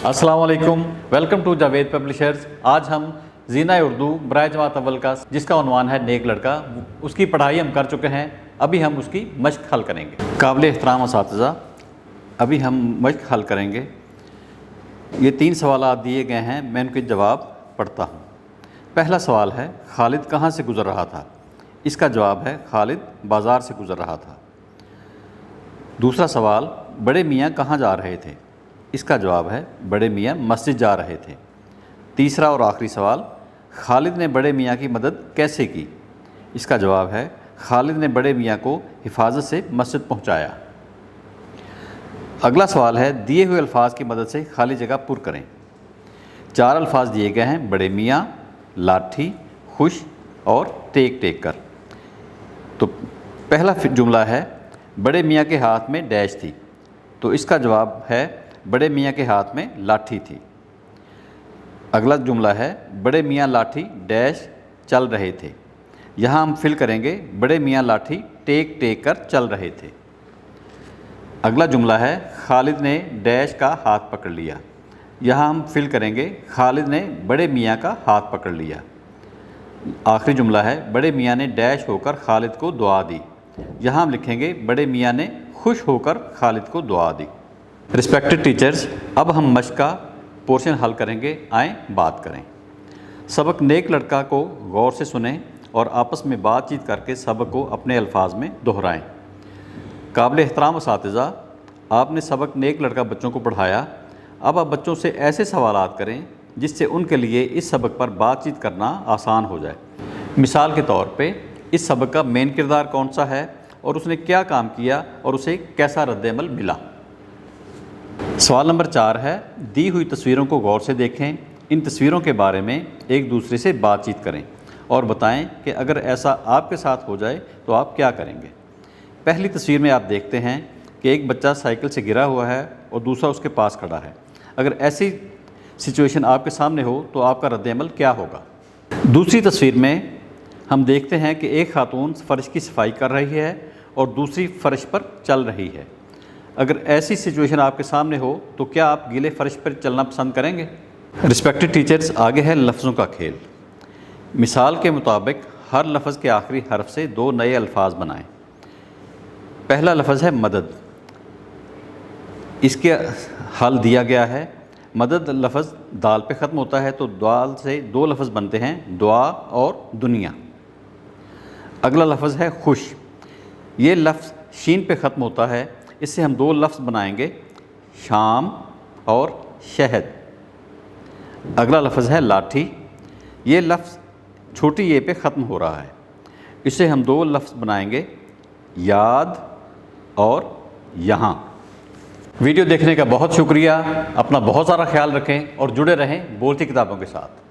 अस्सलाम वालेकुम, welcome to Javed publishers. आज हम ज़ीना उर्दू बराए जमात अव्वल का जिसका उन्वान है नेक लड़का, उसकी पढ़ाई हम कर चुके हैं। अभी हम उसकी मश्क हल करेंगे। काबिल एहतराम असातिज़ा, अभी हम मश्क हल करेंगे। ये 3 सवाल दिए गए हैं, मैं उनके जवाब पढ़ता हूँ। पहला सवाल है, खालिद कहाँ से गुज़र रहा था? इसका जवाब है खालिद बाज़ार से गुज़र रहा था। दूसरा सवाल, बड़े मियाँ कहाँ जा रहे थे? इसका जवाब है बड़े मियाँ मस्जिद जा रहे थे। तीसरा और आखिरी सवाल, खालिद ने बड़े मियाँ की मदद कैसे की? इसका जवाब है खालिद ने बड़े मियाँ को हिफाजत से मस्जिद पहुँचाया। अगला सवाल है, दिए हुए अल्फाज की मदद से खाली जगह पुर करें। 4 अल्फाज दिए गए हैं, बड़े मियाँ, लाठी, खुश और टेक टेक कर। तो पहला जुमला है, बड़े मियाँ के हाथ में डैश थी, तो इसका जवाब है बड़े मियाँ के हाथ में लाठी थी। अगला जुमला है, बड़े मियाँ लाठी डैश चल रहे थे। यहाँ हम फिल करेंगे, बड़े मियाँ लाठी टेक टेक कर चल रहे थे। अगला जुमला है, खालिद ने डैश का हाथ पकड़ लिया। यहाँ हम फिल करेंगे, खालिद ने बड़े मियाँ का हाथ पकड़ लिया। आखिरी जुमला है, बड़े मियाँ ने डैश होकर खालिद को दुआ दी। यहाँ हम लिखेंगे, बड़े मियाँ ने खुश होकर खालिद को दुआ दी। रिस्पेक्टेड टीचर्स, अब हम मश्क का पोर्शन हल करेंगे। आएँ बात करें। सबक नेक लड़का को गौर से सुनें और आपस में बातचीत करके सबक को अपने अल्फाज में दोहराएं। काबिल एहतराम असातिज़ा, आपने सबक नेक लड़का बच्चों को पढ़ाया। अब आप बच्चों से ऐसे सवालात करें जिससे उनके लिए इस सबक पर बातचीत करना आसान हो जाए। मिसाल के तौर पे, इस सबक का मेन किरदार कौन सा है और उसने क्या काम किया और उसे कैसा रद्द-ए-अमल मिला। सवाल नंबर 4 है, दी हुई तस्वीरों को गौर से देखें। इन तस्वीरों के बारे में एक दूसरे से बातचीत करें और बताएं कि अगर ऐसा आपके साथ हो जाए तो आप क्या करेंगे। पहली तस्वीर में आप देखते हैं कि एक बच्चा साइकिल से गिरा हुआ है और दूसरा उसके पास खड़ा है। अगर ऐसी सिचुएशन आपके सामने हो तो आपका रद्द-ए-अमल क्या होगा। दूसरी तस्वीर में हम देखते हैं कि एक खातून फ़र्श की सफाई कर रही है और दूसरी फ़र्श पर चल रही है। अगर ऐसी सिचुएशन आपके सामने हो तो क्या आप गीले फ़र्श पर चलना पसंद करेंगे। रिस्पेक्टेड टीचर्स, आगे है लफ्ज़ों का खेल। मिसाल के मुताबिक हर लफ्ज़ के आखिरी हर्फ से 2 नए अल्फाज बनाएं। पहला लफ्ज़ है मदद। इसके हल दिया गया है। मदद लफ्ज़ दाल पे ख़त्म होता है तो दाल से 2 लफ्ज़ बनते हैं, दुआ और दुनिया। अगला लफ्ज़ है खुश। ये लफ्ज़ शीन पे ख़त्म होता है, इससे हम 2 लफ्ज़ बनाएंगे, शाम और शहद। अगला लफ्ज़ है लाठी। ये लफ्ज़ छोटी ये पे ख़त्म हो रहा है, इससे हम 2 लफ्ज़ बनाएंगे, याद और यहाँ। वीडियो देखने का बहुत शुक्रिया। अपना बहुत सारा ख्याल रखें और जुड़े रहें बोलती किताबों के साथ।